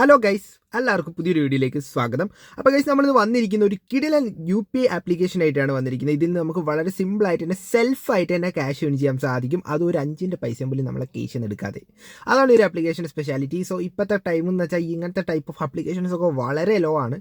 Hello guys, എല്ലാവർക്കും പുതിയൊരു വീഡിയോയിലേക്ക് സ്വാഗതം. അപ്പോൾ ഗൈസ്, നമ്മളിന്ന് വന്നിരിക്കുന്ന ഒരു കിടിലൻ UPI ആപ്ലിക്കേഷൻ ആയിട്ടാണ് വന്നിരിക്കുന്നത്. ഇതിൽ നിന്ന് നമുക്ക് വളരെ സിമ്പിളായിട്ട് തന്നെ സെൽഫായിട്ട് തന്നെ ക്യാഷ് ഏൺ ചെയ്യാൻ സാധിക്കും. അത് ഒരു 5 പൈസയും പോലും നമ്മളെ കേസിൽ നിന്ന് എടുക്കാതെ. അതാണ് ഒരു ആപ്ലിക്കേഷൻ്റെ സ്പെഷ്യാലിറ്റി. സോ ഇപ്പോഴത്തെ ടൈം എന്ന് വെച്ചാൽ ഇങ്ങനത്തെ ടൈപ്പ് ഓഫ് ആപ്ലിക്കേഷൻസ് ഒക്കെ വളരെ ലോ ആണ്.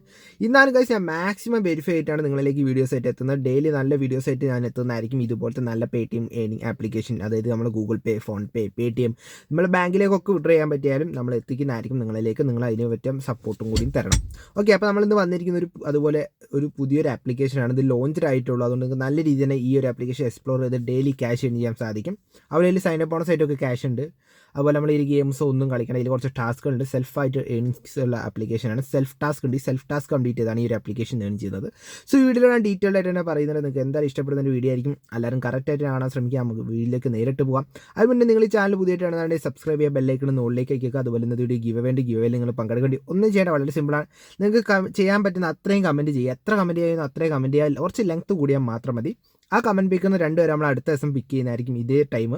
ഇന്നാലും ഗൈസ്, ഞാൻ മാക്സിമം വെരിഫൈ ആയിട്ടാണ് നിങ്ങളിലേക്ക് വീഡിയോസ് ആയിട്ട് എത്തുന്നത്. ഡെയിലി നല്ല വീഡിയോസ് ആയിട്ട് ഞാൻ എത്തുന്നതായിരിക്കും. ഇതുപോലത്തെ നല്ല പേടിഎം ഏണിംഗ് ആപ്ലിക്കേഷൻ, അതായത് നമ്മൾ ഗൂഗിൾ പേ, ഫോൺ പേ, പേടിഎം, നമ്മൾ ബാങ്കിലേക്കൊക്കെ വിഡ്രോ ചെയ്യാൻ പറ്റിയാലും നമ്മൾ എത്തിക്കുന്നതായിരിക്കും നിങ്ങളിലേക്ക്. നിങ്ങൾ അതിന് പറ്റും സപ്പോർട്ടും കൂടിയും തരണം. ഓക്കെ, അപ്പോൾ നമ്മളിന്ന് വന്നിരിക്കുന്ന അതുപോലെ ഒരു പുതിയൊരു ആപ്ലിക്കേഷനാണ്. ഇത് ലോഞ്ച്ഡ് ആയിട്ടുള്ളൂ. അതുകൊണ്ട് നിങ്ങൾക്ക് നല്ല രീതിയിൽ തന്നെ ഈ ഒരു ആപ്ലിക്കേഷൻ എക്സ്പ്ലോർ ചെയ്ത് ഡെയിലി ക്യാഷ് ഏൺ ചെയ്യാൻ സാധിക്കും. അവിടെ സൈനപ്പ് ബോണസ് ആയിട്ടൊക്കെ ക്യാഷ് ഉണ്ട്. അതുപോലെ നമ്മൾ ഈ ഗെയിംസ് ഒന്നും കളിക്കണം. ഇതിൽ കുറച്ച് ടാസ്ക് ഉണ്ട്. സെൽഫായിട്ട് ഏണിങ്സ് ഉള്ള ആപ്ലിക്കേഷനാണ്. സെൽഫ് ടാസ്ക് ഉണ്ട്. ഈ സെൽഫ് ടാസ്ക് കംപ്ലീറ്റ് ചെയ്താണ് ഈ ഒരു ആപ്ലിക്കേഷൻ ഏൺ ചെയ്യുന്നത്. സോ ഈ വീഡിയോയിൽ ഞാൻ ഡീറ്റെയിൽഡ് ആയിട്ട് തന്നെ പറയുന്നത്. നിങ്ങൾക്ക് എന്തായാലും ഇഷ്ടപ്പെടുന്ന ഒരു വീഡിയോ ആയിരിക്കും. എല്ലാവരും കറക്റ്റായിട്ട് കാണാൻ ശ്രമിക്കുക. നമുക്ക് വീഡിയോയിലേക്ക് നേരിട്ട് പോകാം. അതുകൊണ്ട് നിങ്ങൾ ഈ ചാനൽ പുതിയതായിട്ടാണെന്നുണ്ടെങ്കിൽ സബ്സ്ക്രൈബ് ചെയ്യുക, ബെല്ലൈക്കൺ മുകളിലേക്ക് വയ്ക്കുക. അതുപോലെ ഇന്നത്തെ വീഡിയോ ഗിവ് അവേ നിങ്ങൾ പങ്കെടുക്കേണ്ടി ഒന്നും ചെയ്യേണ്ട, വളരെ സിമ്പിളാണ്. നിങ്ങൾക്ക് ചെയ്യാൻ പറ്റുന്ന അത്രയും കമൻറ്റ് ചെയ്യുക. എത്ര കമൻറ്റ് ചെയ്യുന്നു അത്രയും കമൻറ്റ് ചെയ്യുക. കുറച്ച് ലെങ്ത്ത് കൂടിയാൽ മാത്രം മതി. ആ കമൻറ്റ് പിക്കുന്ന രണ്ടുപേരും നമ്മൾ അടുത്ത ദിവസം പിക്ക് ചെയ്യുന്നതായിരിക്കും ഇതേ ടൈം.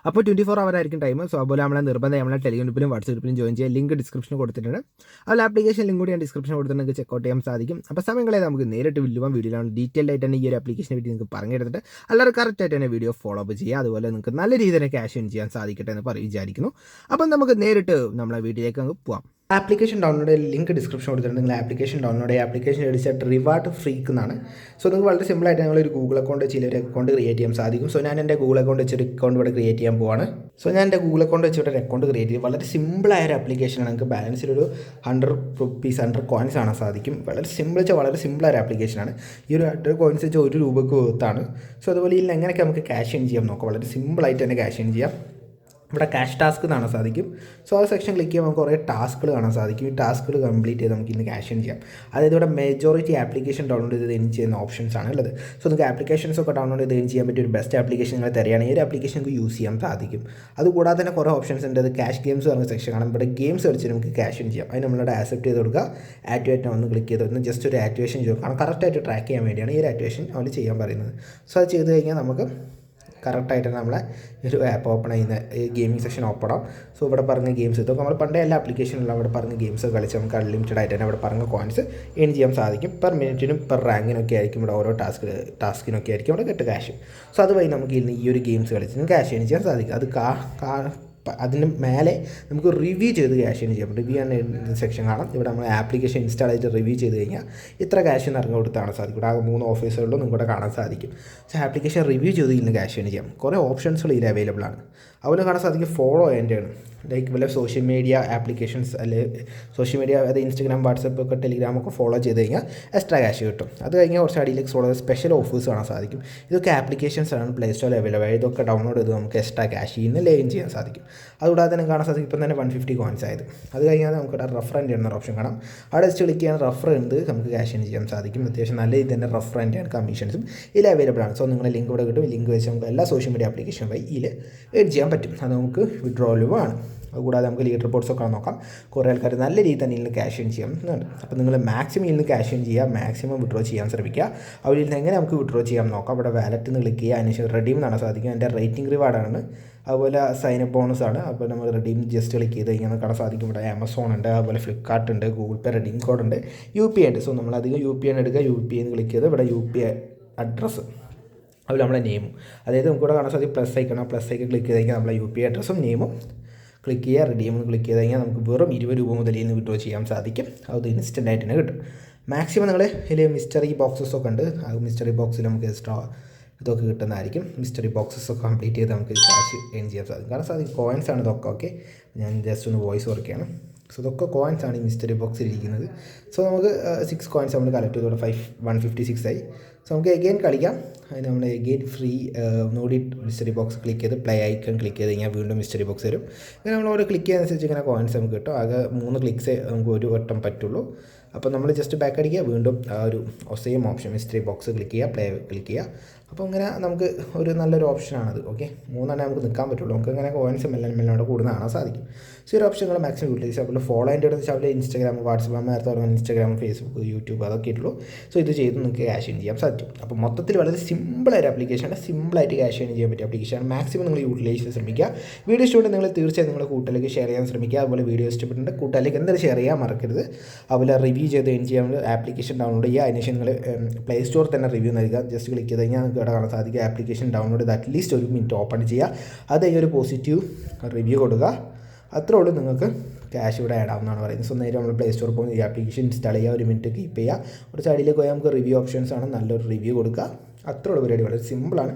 അപ്പോൾ 24 hour ആയിരിക്കും ടൈം. സോ അതുപോലെ നമ്മളെ നിർബന്ധം നമ്മളെ ടെലിഗ്രാം ഗ്രൂപ്പിലും വാട്സ്ആപ്പ് ഗ്രൂപ്പിലും ജോയിൻ ചെയ്യുക. ലിങ്ക് ഡിസ്ക്രിപ്ഷനിൽ കൊടുത്തിട്ടുണ്ട്. അതുപോലെ ആപ്ലിക്കേഷൻ ലിങ്ക് കൂടി ഞാൻ ഡിസ്ക്രിപ്ഷനിൽ കൊടുത്തിട്ടുണ്ടെങ്കിൽ ചെക്കൗട്ട് ചെയ്യാൻ സാധിക്കും. അപ്പോൾ സമയങ്ങളെ നമുക്ക് നേരിട്ട് വീഡിയോയിലാണ് ഡീറ്റെയിൽ ആയിട്ട് തന്നെ ഈ ഒരു ആപ്ലിക്കേഷനെ പറ്റി നിങ്ങൾക്ക് പറഞ്ഞെടുത്തിട്ട് എല്ലാവരും കറക്റ്റായിട്ട് തന്നെ വീഡിയോ ഫോളോ അപ്പ് ചെയ്യുക. അതുപോലെ നിങ്ങൾക്ക് നല്ല രീതിയിൽ തന്നെ ക്യാഷ് ഏൺ ചെയ്യാൻ സാധിക്കട്ടെ എന്ന് വിചാരിക്കുന്നു. അപ്പം നമുക്ക് നേരിട്ട് നമ്മളെ വീഡിയോയിലേക്ക് അങ്ങ് പോകാം. ആപ്ലിക്കേഷൻ ഡൗൺലോഡ് ചെയ്യാൻ ലിങ്ക് ഡിസ്ക്രിപ്ഷൻ കൊടുത്തിട്ടുണ്ട്. നിങ്ങൾ ആപ്ലിക്കേഷൻ ഡൗൺലോഡ് ചെയ്യുക. ആപ്ലിക്കേഷൻ അടിച്ചിട്ട് റിവാർഡ് ഫ്രീക്ക് എന്നാണ്. സോ നിങ്ങൾക്ക് വളരെ സിമ്പിളായിട്ട് ഞങ്ങളൊരു ഗൂഗിൾ അക്കൗണ്ട് വെച്ച് ഒരു അക്കൗണ്ട് ക്രിയേറ്റ് ചെയ്യാൻ സാധിക്കും. സോ ഞാൻ എൻ്റെ ഗൂഗിൾ അക്കൗണ്ട് വെച്ചൊരു അക്കൗണ്ട് ഇവിടെ ക്രിയേറ്റ് ചെയ്യാൻ പോവാണ്. സോ ഞാൻ എൻ്റെ ഗൂഗിൾ അക്കൗണ്ട് വെച്ചിട്ട് ഒരു അക്കൗണ്ട് ക്രിയേറ്റ് ചെയ്യും. വളരെ സിമ്പിളായ ഒരു ആപ്ലിക്കേഷനാണ്. നിങ്ങൾക്ക് ബാലൻസിലൊരു 100 rupees 100 coins കാണാൻ സാധിക്കും. വളരെ സിമ്പിൾ വെച്ചാൽ വളരെ സിമ്പിളായ ഒരു ആപ്ലിക്കേഷനാണ്. ഈ ഒരു 100 coins വെച്ചാൽ ₹1 വർത്താണ്. സോ അതുപോലെ ഇതിൽ എങ്ങനെയൊക്കെ നമുക്ക് ക്യാഷ് ഏൺ ചെയ്യാൻ നോക്കാം. വളരെ സിമ്പിളായിട്ട് തന്നെ ക്യാഷ് ഏൺ ചെയ്യാം. ഇവിടെ ക്യാഷ് ടാസ്ക് കാണാൻ സാധിക്കും. സോ ആ സെക്ഷൻ ക്ലിക്ക് ചെയ്യുമ്പോൾ നമുക്ക് കുറേ ടാസ്കുകൾ കാണാൻ സാധിക്കും. ഈ ടാസ്കുകൾ കംപ്ലീറ്റ് ചെയ്ത് നമുക്ക് ഇന്ന് ക്യാഷ് ഏൺ ചെയ്യാം. അതായത് ഇവിടെ മെജോറിറ്റി ആപ്ലിക്കേഷൻ ഡൗൺലോഡ് ചെയ്ത് ഏൺ ചെയ്യുന്ന ഓപ്ഷൻസ് ആണ് ഉള്ളത്. സോ നിങ്ങൾക്ക് ആപ്ലിക്കേഷൻസ് ഒക്കെ ഡൗൺലോഡ് ചെയ്ത് ഏൺ ചെയ്യാൻ പറ്റിയ ഒരു ബെസ്റ്റ് ആപ്ലിക്കേഷൻ നിങ്ങൾ തരികയാണെങ്കിൽ ഈ ഒരു ആപ്ലിക്കേഷൻ നമുക്ക് യൂസ് ചെയ്യാൻ സാധിക്കും. അതുകൂടാതെ തന്നെ കുറേ ഓപ്ഷൻസ് ഉണ്ട്. അത് ക്യാഷ് ഗെയിംസ് പറഞ്ഞ സെക്ഷൻ കാണാം. ഇവിടെ ഗെയിംസ് കളിച്ച് നമുക്ക് ക്യാഷ് ഏൺ ചെയ്യാം. അതിന് നമ്മളിവിടെ ആക്സെപ്റ്റ് ചെയ്ത് കൊടുക്കുക. ആക്ടിവേറ്റ് ഒന്ന് ക്ലിക്ക് ചെയ്ത് ഒന്ന് ജസ്റ്റ് ഒരു ആക്ടിവേഷൻ ചെയ്യും. കാരണം കറക്റ്റായിട്ട് ട്രാക്ക് ചെയ്യാൻ വേണ്ടിയാണ് ഈ ഒരു ആക്ടിവേഷൻ അവർ ചെയ്യാൻ പറയുന്നത്. സോ അത് ചെയ്ത് കഴിഞ്ഞാൽ നമുക്ക് കറക്റ്റായിട്ട് നമ്മളെ ഒരു ആപ്പ് ഓപ്പൺ ചെയ്യുന്ന ഗെയിമിംഗ് സെക്ഷൻ ഓപ്പൺ ആവും. സോ ഇവിടെ പറഞ്ഞ ഗെയിംസ് ഇതൊക്കെ നമ്മൾ പണ്ടേ എല്ലാ ആപ്ലിക്കേഷനിലും അവിടെ പറഞ്ഞ ഗെയിംസ് കളിച്ച് നമുക്ക് അൺലിമിറ്റഡ് ആയിട്ട് തന്നെ അവിടെ പറഞ്ഞ കോയിൻസ് ഏൺ ചെയ്യാൻ സാധിക്കും. പെർ മിനിറ്റിനും പെർ റാങ്കിനൊക്കെ ആയിരിക്കും ഇവിടെ ഓരോ ടാസ്കിനൊക്കെ ആയിരിക്കും ഇവിടെ കിട്ടുക ക്യാഷ്. സോ അതുവഴി നമുക്ക് ഇന്ന് ഈ ഒരു ഗെയിംസ് കളിച്ച് ക്യാഷ് ഏൺ ചെയ്യാൻ സാധിക്കും. അത് അതിന് മേലെ നമുക്ക് റിവ്യൂ ചെയ്ത് ക്യാഷ് ഏൺ ചെയ്യാം. റിവ്യൂ എന്ന സെക്ഷൻ കാണാം. ഇവിടെ നമ്മൾ ആപ്ലിക്കേഷൻ ഇൻസ്റ്റാൾ ചെയ്തിട്ട് റിവ്യൂ ചെയ്ത് കഴിഞ്ഞാൽ ഇത്ര ക്യാഷ് എന്ന് ഇറങ്ങി കൊടുത്ത് കാണാൻ സാധിക്കും. ഇവിടെ ആ 3 ഓഫീസുകളിലും നിങ്ങൾക്ക് കാണാൻ സാധിക്കും. സോ ആപ്ലിക്കേഷൻ റിവ്യൂ ചെയ്ത് ഇന്ന് ക്യാഷ് ഏൺ ചെയ്യാം. കുറേ ഓപ്ഷൻസുകൾ ഇതിൽ അവൈലബിൾ ആണ്. അതുപോലെ കാണാൻ സാധിക്കും ഫോളോ ചെയ്യേണ്ടതാണ്. ലൈക്ക് വല്ല സോഷ്യൽ മീഡിയ ആപ്ലിക്കേഷൻസ് അല്ലെങ്കിൽ സോഷ്യൽ മീഡിയ അതായത് ഇൻസ്റ്റാഗ്രാം, വാട്സപ്പ് ഒക്കെ ടെലിഗ്രാമൊക്കെ ഫോളോ ചെയ്ത് കഴിഞ്ഞാൽ എക്സ്ട്രാ ക്യാഷ് കിട്ടും. അത് കഴിഞ്ഞാൽ കുറച്ച് അടിയിലേക്ക് ഫോളോ സ്പെഷ്യൽ ഓഫേഴ്സ് കാണാൻ സാധിക്കും. ഇതൊക്കെ ആപ്ലിക്കേഷൻസ് ആണ് പ്ലേ സ്റ്റോറിൽ അവൈലബിൾ. ഇതൊക്കെ ഡൗൺലോഡ് ചെയ്ത് നമുക്ക് എക്സ്ട്രാ ക്യാഷ് ഇന്ന് ലേൺ ചെയ്യാൻ സാധിക്കും. അതുകൂടാതെ തന്നെ കാണാൻ സാധിക്കും ഇപ്പം തന്നെ 150 coins ആയത്. അത് കഴിഞ്ഞാൽ നമുക്ക് റെഫറൻറ്റ് എന്നൊരു ഓപ്ഷൻ കാണാം. അവിടെ ജസ്റ്റ് ക്ലിക്ക് ചെയ്യാൻ റെഫർ ഉണ്ട് നമുക്ക് ക്യാഷ് ഏൺ ചെയ്യാൻ സാധിക്കും. അത്യാവശ്യം നല്ല രീതിയിൽ തന്നെ റെഫറൻറ്റ് ആൻഡ് കമ്മീഷൻസും ഇതിൽ അവൈലബിൾ ആണ്. സോ നിങ്ങളുടെ ലിങ്ക് ഇവിടെ കിട്ടും. ലിങ്ക് വെച്ച് നമുക്ക് എല്ലാ സോഷ്യൽ മീഡിയ ആപ്ലിക്കേഷൻ വഴി ഇതിൽ ഏൺ ചെയ്യാൻ പറ്റും. അത് നമുക്ക് വിഡ്രോവലുമാണ്. അതുകൂടാതെ നമുക്ക് ലീഡ് റിപ്പോർട്ട്സൊക്കെ നോക്കാം. കുറേ ആൾക്കാർ നല്ല രീതിയിൽ തന്നെ ഇതിൽ ക്യാഷ് ഏൺ ചെയ്യുന്നുണ്ട്. അപ്പോൾ നിങ്ങൾ മാക്സിമം ഇതിൽ ക്യാഷ് ഏൺ ചെയ്യുക, മാക്സിമം വിഡ്രോ ചെയ്യാൻ ശ്രമിക്കുക. അവിടെ നിന്ന് എങ്ങനെ നമുക്ക് വിഡ്രോ ചെയ്യാൻ നോക്കാം. അവിടെ വാലറ്റ് നിന്ന് ക്ലിക്ക് ചെയ്യുക. അതിനുശേഷം റെഡീം എന്നാണ് സാധിക്കും. എൻ്റെ റേറ്റിംഗ് റിവാർഡാണ്. അതുപോലെ സൈനപ്പ് ബോണസ് ആണ്. അപ്പോൾ നമ്മൾ റെഡീം ജസ്റ്റ് ക്ലിക്ക് ചെയ്ത് കഴിഞ്ഞാൽ കാണാൻ സാധിക്കും. ഇവിടെ ആമസോൺ ഉണ്ട്, അതുപോലെ ഫ്ലിപ്കാർട്ട് ഉണ്ട്, ഗൂഗിൾ പേ റെഡീം കോഡ് ഉണ്ട്, UPI ഉണ്ട്. സോ നമ്മൾ അധികം UPI ആണ് എടുക്കുക. UPI എന്ന് ക്ലിക്ക് ചെയ്ത് ഇവിടെ UPI അഡ്രസ്സ്, അതുപോലെ നമ്മളെ നെയിമും, അതായത് നമുക്കിവിടെ കാണാൻ സാധിക്കും പ്ലസ് ഐക്കൺ ക്ലിക്ക് ചെയ്ത് കഴിഞ്ഞാൽ നമ്മളെ UPI അഡ്രസ്സും നെയിമും ക്ലിക്ക് ചെയ്യുക. റെഡീം ക്ലിക്ക് ചെയ്ത് കഴിഞ്ഞാൽ നമുക്ക് വെറും ₹20 മുതൽ ഇതിൽ നിന്ന് വിഡ്രോ ചെയ്യാൻ സാധിക്കും. അത് ഇൻസ്റ്റൻ്റ് ആയിട്ട് തന്നെ കിട്ടും. മാക്സിമം നിങ്ങൾ ഇതിൽ മിസ്റ്ററി ബോക്സസ് ഒക്കെ ഉണ്ട്. ആ മിസ്റ്ററി ബോക്സിൽ നമുക്ക് എക്സ്ട്രാ ഇതൊക്കെ കിട്ടുന്നതായിരിക്കും. മിസ്റ്ററി ബോക്സസ് ഒക്കെ കംപ്ലീറ്റ് ചെയ്ത് നമുക്ക് ക്യാഷ് ഏൺ ചെയ്യാൻ സാധിക്കും. കാരണം സാധിക്കും കോയിൻസ് ആണ് ഇതൊക്കെ. ഓക്കെ, ഞാൻ ജസ്റ്റ് ഒന്ന് വോയിസ് വർക്കാണ്. സോ ഇതൊക്കെ കോയിൻസ് ആണ് ഈ മിസ്റ്ററി ബോക്സിൽ ഇരിക്കുന്നത്. സോ നമുക്ക് 6 coins നമ്മൾ കളക്ട് ചെയ്തോടെ 156 ആയി. സോ നമുക്ക് എഗെയിൻ കളിക്കാം. അതിന് നമ്മൾ again free Noddy mystery box click ചെയ്ത് പ്ലേ ഐക്കൺ ക്ലിക്ക് ചെയ്ത് കഴിഞ്ഞാൽ വീണ്ടും മിസ്റ്ററി ബോക്സ് വരും. ഇങ്ങനെ നമ്മൾ ഓരോ ക്ലിക്ക് ചെയ്യുന്നതനുസരിച്ച് ഇങ്ങനെ കോയിൻസ് നമുക്ക് കിട്ടും. ആകെ 3 ക്ലിക്സേ നമുക്ക് ഒരു വട്ടം പറ്റുള്ളൂ. അപ്പോൾ നമ്മൾ ജസ്റ്റ് ബാക്ക് അടിക്കുക, വീണ്ടും ആ ഒരു same option mystery box click ചെയ്യുക, പ്ലേ ക്ലിക്ക് ചെയ്യുക. അപ്പോൾ അങ്ങനെ നമുക്ക് ഒരു നല്ലൊരു ഓപ്ഷനാണത്. ഓക്കെ, 3 നമുക്ക് നിൽക്കാൻ പറ്റുള്ളൂ. നമുക്ക് അങ്ങനെ കോയിൻസ് മെല്ലെ അവിടെ കൂടുന്ന കാണാൻ സാധിക്കും. സോ ഈ ഒരു ഓപ്ഷൻ നിങ്ങൾ മാക്സിമം യൂട്ടിലൈസ് അതുപോലെ ഫോളോ അതിൻ്റെ അടുത്ത് വെച്ചാൽ ഇൻസ്റ്റാഗ്രാം, വാട്സപ്പ്, നേരത്തെ പറഞ്ഞാൽ ഇൻസ്റ്റാഗ്രാം, ഫേസ്ബുക്ക്, യൂട്യൂബ് അതൊക്കെ ഇട്ടുള്ളൂ. സോ ഇത് ചെയ്ത് നിങ്ങൾക്ക് ക്യാഷ് ഇൻ ചെയ്യാൻ സാധിക്കും. അപ്പോൾ മൊത്തത്തിൽ വളരെ സിമ്പിളായിട്ട് ആപ്ലിക്കേഷനാണ്, സിമ്പിളായിട്ട് ക്യാഷ് ഇൻ ചെയ്യാൻ പറ്റിയ ആപ്ലിക്കേഷനാണ്. മാക്സിമം നിങ്ങൾ യൂട്ടിലൈസ് ചെയ്യാൻ ശ്രമിക്കുക. വീഡിയോ ഇഷ്ടപ്പെട്ട് നിങ്ങൾ തീർച്ചയായും നിങ്ങളുടെ കൂട്ടുകാരിലേക്ക് ഷെയർ ചെയ്യാൻ ശ്രമിക്കുക. അതുപോലെ വീഡിയോ ഇഷ്ടപ്പെട്ടിട്ടുണ്ട് കൂട്ടുകാരിലേക്ക് എന്തായാലും ഷെയർ ചെയ്യാൻ മറക്കരുത്. അതുപോലെ റിവ്യൂ ചെയ്ത് എൻ ചെയ്യാൻ ആപ്ലിക്കേഷൻ ഡൗൺലോഡ് ചെയ്യുക. അതിനുശേഷം നിങ്ങൾ പ്ലേ സ്റ്റോറിൽ തന്നെ റിവ്യൂ നൽകുക. ജസ്റ്റ് ക്ലിക്ക് ചെയ്ത് കഴിഞ്ഞാൽ നിങ്ങൾക്ക് ഇവിടെ കാണാൻ സാധിക്കുക ആപ്ലിക്കേഷൻ ഡൗൺലോഡ് ചെയ്ത് അറ്റ്ലീസ്റ്റ് 1 മിനിറ്റ് ഓപ്പൺ ചെയ്യുക. അത് കഴിഞ്ഞ് ഒരു പോസിറ്റീവ് റിവ്യൂ കൊടുക്കുക. അത്രേ ഉള്ളൂ, നിങ്ങൾക്ക് ക്യാഷ് ഇവിടെ ആഡ് ആവുന്നതാണ് പറയുന്നത്. സോ നേരെ നമ്മൾ പ്ലേ സ്റ്റോറിൽ പോകുമ്പോൾ ഈ ആപ്ലിക്കേഷൻ ഇൻസ്റ്റാൾ ചെയ്യുക, 1 മിനിറ്റ് കീപ്പ് ചെയ്യുക. കുറച്ച് അടിയിലേക്ക് പോയാൽ നമുക്ക് റിവ്യൂ ഓപ്ഷൻസ് ആണ്, നല്ലൊരു റിവ്യൂ കൊടുക്കുക. അത്രേ ഉള്ളൂ പരിപാടി, വളരെ സിമ്പിളാണ്.